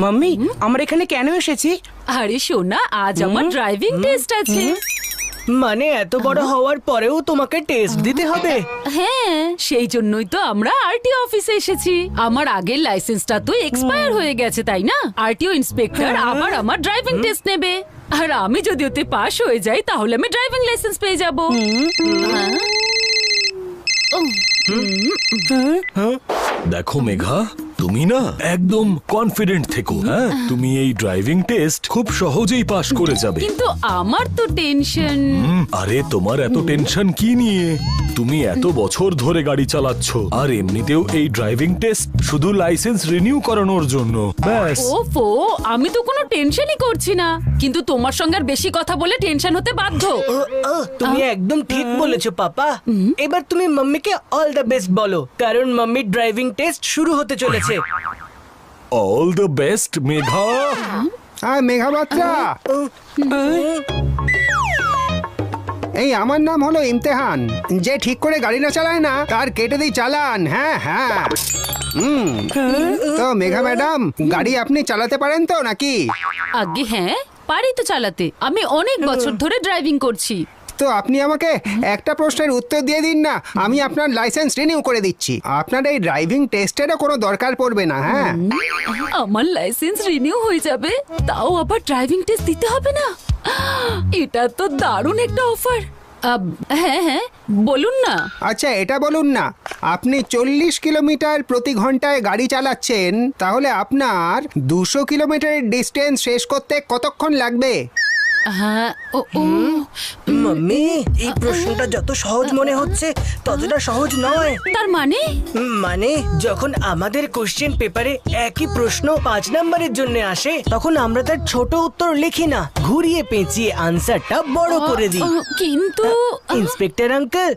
Mummy আমরা এখানে কেন এসেছি? আরে সোনা, আজ আমার ড্রাইভিং টেস্ট আছে। মানে এত বড় হওয়ার পরেও তোমাকে টেস্ট দিতে হবে? হ্যাঁ, সেই জন্যই তো আমরা আরটিও অফিসে এসেছি। আমার আগের লাইসেন্সটা তো এক্সপায়ার হয়ে গেছে, তাই না? আরটিও ইন্সপেক্টর আবার আমার ড্রাইভিং টেস্ট নেবে, আর আমি যদি ওতে পাস হয়ে যাই তাহলে আমি ড্রাইভিং লাইসেন্স পেয়ে যাব। দেখো মেঘা, তুমি না একদম কনফিডেন্ট থেকো। হ্যাঁ, তুমি এই ড্রাইভিং টেস্ট খুব সহজেই পাশ করে যাবে। কিন্তু আমার তো টেনশন। আরে তোমার এত টেনশন কি নিয়ে? তুমি এত বছর ধরে গাড়ি চালাচ্ছ, আর এমনিতেও এই ড্রাইভিং টেস্ট শুধু লাইসেন্স রিনিউ করানোর জন্য। ব্যাস। ওফো, আমি তো কোনো টেনশনই করছি না, কিন্তু তোমার সঙ্গে আর বেশি কথা বলে টেনশন হতে বাধ্য। তুমি একদম ঠিক বলেছো পাপা। এবার তুমি মাম্মিকে অল দ্য বেস্ট বলো, কারণ মাম্মির ড্রাইভিং টেস্ট শুরু হতে চলেছে। All the best Megha. হ্যাঁ মেঘা বাত্রা, এই আমার নাম হলো ইমতেহান। যে ঠিক করে গাড়ি না চালায় না তার কেটে দিই চালান। হ্যাঁ হ্যাঁ। তো মেঘা ম্যাডাম, গাড়ি আপনি চালাতে পারেন তো নাকি? আগে হ্যাঁ, পারি তো চালাতে। আমি অনেক বছর ধরে ড্রাইভিং করছি। তো আপনি আমাকে একটা প্রশ্নের উত্তর দিয়ে দিন না, আমি আপনার লাইসেন্স রিনিউ করে দিচ্ছি। আপনার এই ড্রাইভিং টেস্টেরও কোনো দরকার পড়বে না। হ্যাঁ, আমার লাইসেন্স রিনিউ হয়ে যাবে, তাও আবার ড্রাইভিং টেস্ট দিতে হবে না। এটা তো দারুণ একটা অফার। হ্যাঁ হ্যাঁ, বলুন না। আচ্ছা এটা বলুন না, আপনি 40 কিলোমিটার প্রতি ঘন্টায় গাড়ি চালাচ্ছেন, তাহলে আপনার 200 কিলোমিটারের ডিস্টেন্স শেষ করতে কতক্ষণ লাগবে? হ্যাঁ, মাম্মি, এই প্রশ্নটা যত সহজ মনে হচ্ছে ততটা সহজ নয়। তার মানে? মানে যখন আমাদের কোশ্চেন পেপারে একই প্রশ্ন 5 নম্বরের জন্য আসে, তখন আমরা তার ছোট উত্তর লিখি না, ঘুরিয়ে পেঁচিয়ে আনসারটা বড় করে দিই। কিন্তু ইন্সপেক্টর আঙ্কেল,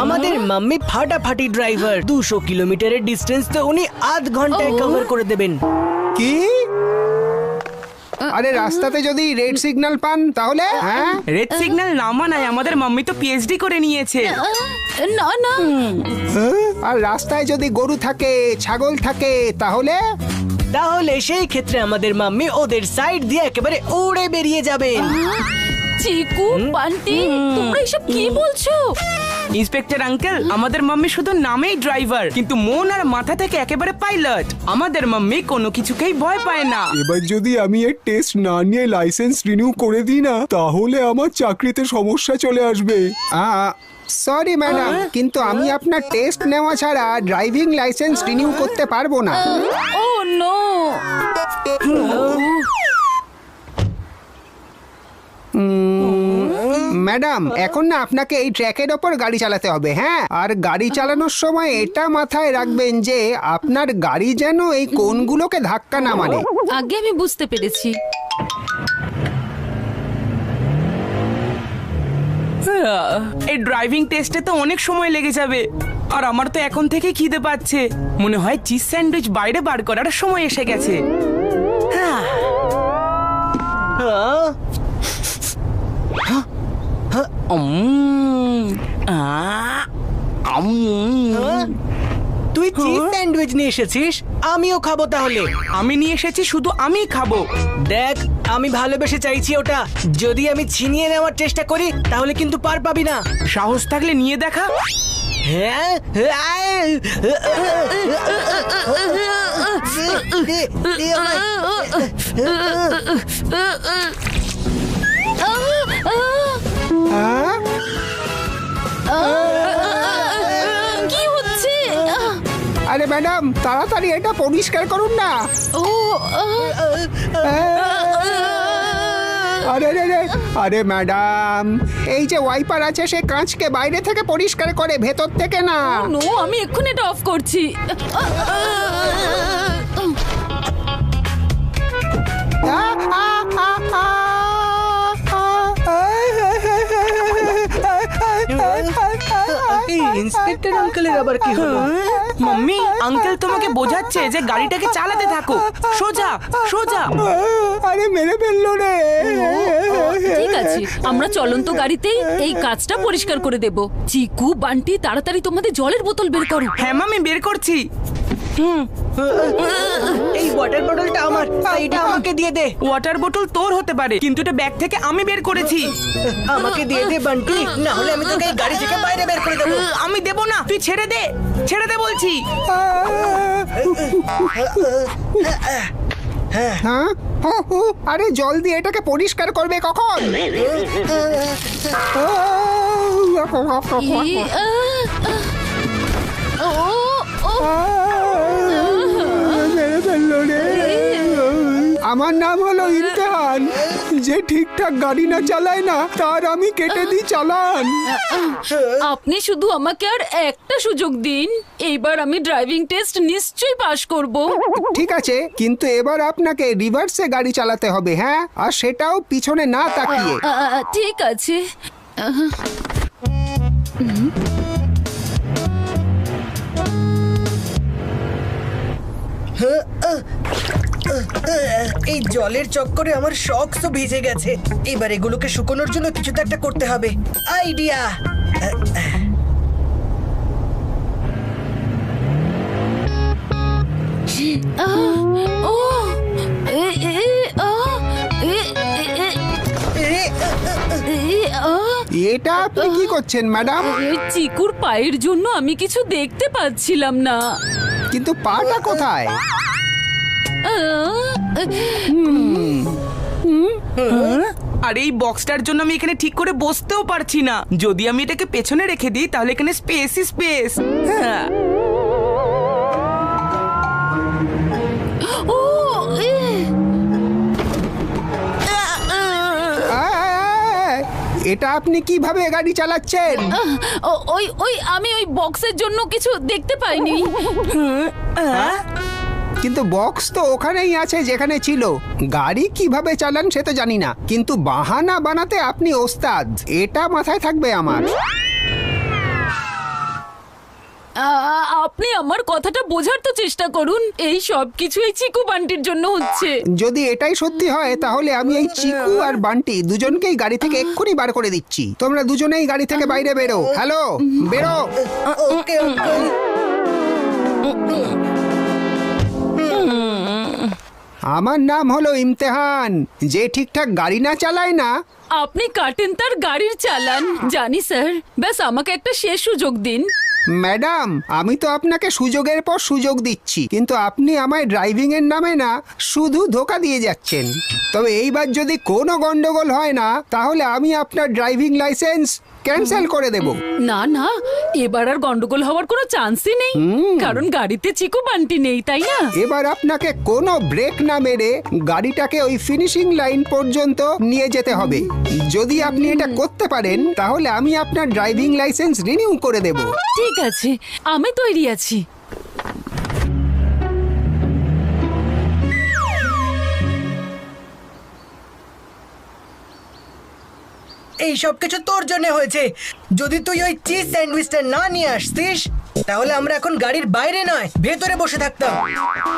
আমাদের মাম্মি ফাটাফাটি ড্রাইভার। 200 কিলোমিটারের ডিস্টেন্স তো উনি আধ ঘন্টায় কভার করে দেবেন। কি? আরে রাস্তাতে যদি রেড সিগন্যাল পান তাহলে? হ্যাঁ, রেড সিগন্যাল না মানায়, আমাদের মাম্মি তো পিএইচডি করে নিয়েছে। না না, আর রাস্তায় যদি গরু থাকে, ছাগল থাকে তাহলে? তাহলে সেই ক্ষেত্রে আমাদের মাম্মি ওদের সাইড দিয়ে একেবারে উড়ে বেরিয়ে যাবেন। চিকু, বান্টি, তোমরা এসব কি বলছো? ইন্সপেক্টর আঙ্কেল, আমাদের মাম্মি শুধু নামেই ড্রাইভার, কিন্তু মন আর মাথা থেকে একেবারে পাইলট। আমাদের মাম্মি কোনো কিছুকেই ভয় পায় না। এবার যদি আমি এর টেস্ট না নিয়ে লাইসেন্স রিনিউ করে দিই না, তাহলে আমার চাকরিতে সমস্যা চলে আসবে। সরি ম্যাডাম, কিন্তু আমি আপনার টেস্ট নেওয়া ছাড়া ড্রাইভিং লাইসেন্স রিনিউ করতে পারবো না। ও নো। ম্যাডাম, এখন না আপনাকে এই ট্র্যাকের ওপর গাড়ি চালাতে হবে। হ্যাঁ, আর গাড়ি চালানোর সময় এটা মাথায় রাখবেন যে আপনার গাড়ি যেন এই কোণগুলোকে ধাক্কা না মারে। আগে আমি বুঝতে পেরেছি। এই ড্রাইভিং টেস্টে তো অনেক সময় লেগে যাবে, আর আমার তো এখন থেকে খিদে পাচ্ছে। মনে হয় চিজ স্যান্ডউইচ বাইরে বার করার সময় এসে গেছে। তুই চিজ স্যান্ডউইচ নিয়ে এসেছিস, আমিও খাবো তাহলে। আমি নিয়ে এসেছি, শুধু আমিই খাবো। দেখ, আমি ভালোবেসে চাইছি ওটা। যদি আমি ছিনিয়ে নেওয়ার চেষ্টা করি তাহলে কিন্তু পার পাবি না। সাহস থাকলে নিয়ে দেখা। হ্যাঁ, কি হচ্ছে? আরে ম্যাডাম, তাড়াতাড়ি এটা পরিষ্কার করুন না। ও আরে আরে ম্যাডাম, এই যে ওয়াইপার আছে সে কাঁচকে বাইরে থেকে পরিষ্কার করে, ভেতর থেকে না। নো, আমি এক্ষুনি এটা অফ করছি। ইন্সপেক্টর আঙ্কেলের আবার কি হলো? মাম্মি, আঙ্কেল তোমাকে বোঝাচ্ছে যে গাড়িটাকে চালাতে থাকো, সোজা সোজা। আরে মেরে ফেললো রে। ঠিক আছে, আমরা চলন্ত গাড়িতেই এই কাজটা পরিষ্কার করে দেব। চিকু, বান্টি, তাড়াতাড়ি তোমাদের জলের বোতল বের করো। হ্যাঁ মাম্মি, বের করছি। এই ওয়াটার বটলটা আমার, এইটা আমাকে দিয়ে দে। ওয়াটার বোতল তোর হতে পারে, কিন্তু এটা ব্যাগ থেকে আমি বের করেছি। আমাকে দিয়ে দে বান্টি, না হলে আমি তোকে এই গাড়ি থেকে বাইরে বের করে দেবো। আমি দেবো না, তুই ছেড়ে দে, ছেড়ে দে বলছি। হ্যাঁ হো, হো, আরে জল দিয়ে এটাকে পরিষ্কার করবে কখন? ই, ও, ও, মেরে ফেললো রে। আমার নাম হলো ইমতেহান। যে ঠিকঠাক গাড়ি না চালায় না তার আমি কেটে দিই চালান। আপনি শুধু আমাকে আর একটা সুযোগ দিন, এইবার আমি ড্রাইভিং টেস্ট নিশ্চয়ই পাশ করব। ঠিক আছে, কিন্তু এবার আপনাকে রিভার্সে গাড়ি চালাতে হবে, হ্যাঁ, আর সেটাও পিছনে না তাকিয়ে। ঠিক আছে। এই জলের চক্করে আমার শক্সও ভিজে গেছে। এবার এগুলোকে শুকোনোর জন্য কিছু তো একটা করতে হবে। আইডিয়া! ও, এ, এ, আ, এ, এ, এ, এ, আ। এটা আপনি কি করছেন ম্যাডাম? ওই চিকুর পায়ের জন্য আমি কিছু দেখতে পাচ্ছিলাম না। কিন্তু পাটা কোথায়? আর এই বক্সটার জন্য আমি এখানে ঠিক করে বসতেও পারছি না। যদি আমি এটাকে পেছনে রেখে দিই তাহলে এখানে স্পেসই স্পেস। হ্যাঁ, ও, এ, এটা আপনি কিভাবে গাড়ি চালাচ্ছেন? ওই ওই আমি ওই বক্সের জন্য কিছু দেখতে পাইনি। কিন্তু বক্স তো ওখানেই আছে যেখানে ছিল। গাড়ি কিভাবে চালান সে তো জানি না, কিন্তু বাহানা বানাতে আপনি ওস্তাদ, এটা মাথায় থাকবে আমার। আপনি আমার কথাটা বোঝার তো চেষ্টা করুন। এই সব কিছু এই চিকু বান্টির জন্য হচ্ছে। যদি এটাই সত্যি হয় তাহলে আমি এই চিকু আর বান্টি দুজনকেই গাড়ি থেকে এক্ষুনি বার করে দিচ্ছি। তোমরা দুজনেই গাড়ি থেকে বাইরে বেরো। হ্যালো, বেরো। ওকে ওকে। আমার নাম হলো ইমতেহান। যে ঠিকঠাক গাড়ি না চালায় না। আপনি কাটেন তার গাড়ির চালান, জানি স্যার। ব্যাস আমাকে একটা শেষ সুযোগ দিন। ম্যাডাম, আমি তো আপনাকে সুযোগের পর সুযোগ দিচ্ছি, কিন্তু আপনি আমায় ড্রাইভিং এর নামে না শুধু ধোকা দিয়ে যাচ্ছেন। তবে এইবার যদি কোনো গন্ডগোল হয় না তাহলে আমি আপনার ড্রাইভিং লাইসেন্স ক্যান্সেল করে দেব। না না, এবার আর গন্ডগোল হওয়ার কোনো চান্সই নেই, কারণ গাড়িতে চিকু বান্টি নেই, তাই না? এবার আপনাকে কোনো ব্রেক না মেরে গাড়িটাকে ওই ফিনিশিং লাইন পর্যন্ত নিয়ে যেতে হবে। যদি আপনি এটা করতে পারেন তাহলে আমি আপনার ড্রাইভিং লাইসেন্স রিনিউ করে দেব। ঠিক আছে, আমি তৈরি আছি। এই সব কিছু তোর জন্য হয়েছে। যদি তুই ওই চিজ স্যান্ডউইচটা না নিয়ে আসতিস তাহলে আমরা এখন গাড়ির বাইরে নয় ভেতরে বসে থাকতাম।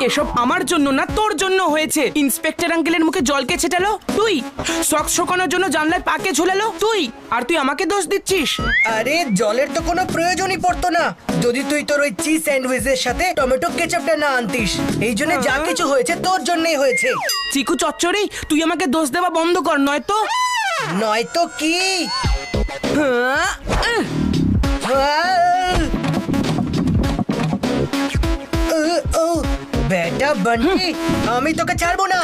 এসব আমার জন্য না, তোর জন্য হয়েছে। ইন্সপেক্টর আঙ্কেলের মুখে জলকে ছেটালো তুই, সক্স শোকানোর জন্য জানলায় পাকে ঝুলালো তুই, আর তুই আমাকে দোষ দিচ্ছিস। আরে জলের তো কোনো প্রয়োজনই পড়তো না যদি তুই তোর ওই চিজ স্যান্ডউইচের সাথে টমেটো কেচাপটা না আনতিস। এই জন্য যা কিছু হয়েছে তোর জন্যই হয়েছে। চিকু চচ্চড়ি, তুই আমাকে দোষ দেওয়া বন্ধ কর, নয়তো নয়তো কি? বেটা বান্টি, আমি তোকে ছাড়বো না।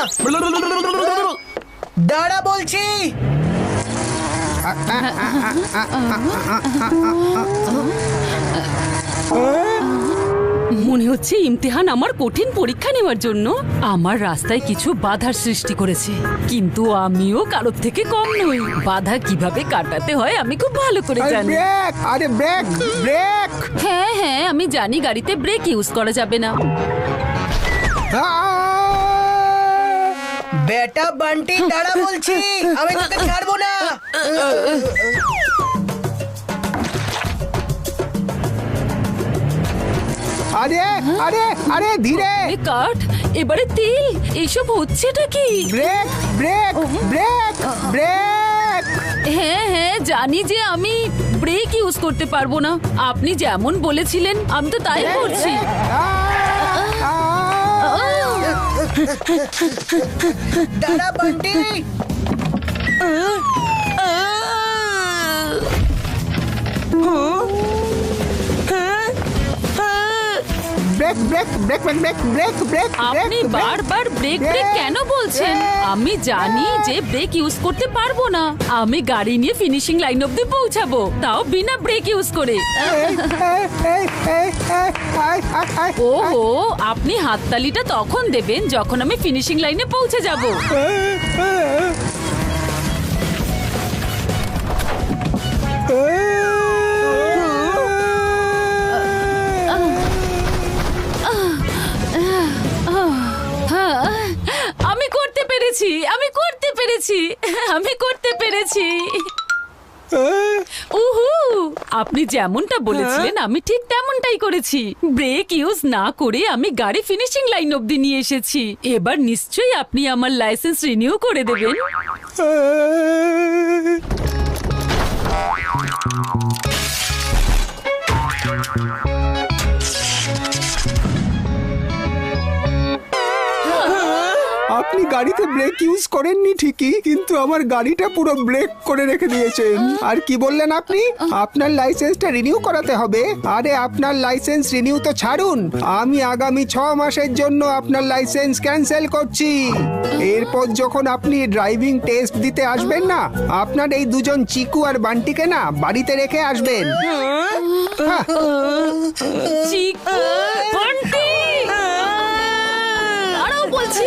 দাঁড়া বলছি। মনে হচ্ছে ইমতিহান আমার কঠিন পরীক্ষা নেওয়ার জন্য আমার রাস্তায় কিছু বাধার সৃষ্টি করেছে, কিন্তু আমিও কারোর থেকে কম নই। বাধা কিভাবে কাটাতে হয় আমি খুব ভালো করে জানি। ব্রেক! আরে ব্রেক ব্রেক! হ্যাঁ হ্যাঁ, আমি জানি গাড়িতে ব্রেক ইউজ করা যাবে না। বেটা বান্টি দাঁড়া বলছি, আমি তোকে ছাড়বো না। আরে আরে আরে ধীরে! এ কাঠ, এবারে তেল, এইসব হচ্ছেটা কি? Brake brake brake brake! হ্যাঁ হ্যাঁ, জানি যে আমি ব্রেক ইউজ করতে পারবো না। আপনি যেমন বলেছিলেন আমি তো তাই করছি। দাঁড়া Bunty. Brake brake brake brake brake brake আপনি বারবার ব্রেক ব্রেক কেন বলছেন? আমি জানি যে ব্রেক ইউজ করতে পারবো না। আমি গাড়ি নিয়ে ফিনিশিং লাইন অবধি পৌঁছাবো, তাও বিনা ব্রেক ইউজ করে। ওহো, আপনি হাততালিটা তখন দেবেন যখন আমি ফিনিশিং লাইনে পৌঁছে যাব। আমি করতে পেরেছি, আমি করতে পেরেছি, আমি করতে পেরেছি। উহু, আপনি যেমনটা বলেছিলেন আমি ঠিক তেমনটাই করেছি। ব্রেক ইউজ না করে আমি গাড়ি ফিনিশিং লাইন অবধি নিয়ে এসেছি। এবার নিশ্চয়ই আপনি আমার লাইসেন্স রিনিউ করে দেবেন। আপনি গাড়িতে ব্রেক ইউজ করেননি ঠিকই, কিন্তু আমার গাড়িটা পুরো ব্রেক করে রেখে দিয়েছেন। আর কি বললেন আপনি? আপনার লাইসেন্সটা রিনিউ করাতে হবে? আরে আপনার লাইসেন্স রিনিউ তো ছাড়ুন, আমি আগামী 6 মাসের জন্য আপনার লাইসেন্স ক্যান্সেল করছি। এরপর যখন আপনি ড্রাইভিং টেস্ট দিতে আসবেন না, আপনার এই দুজন চিকু আর বান্টিকে না বাড়িতে রেখে আসবেন। চিকু, বান্টি, দাঁড়াও বলছি।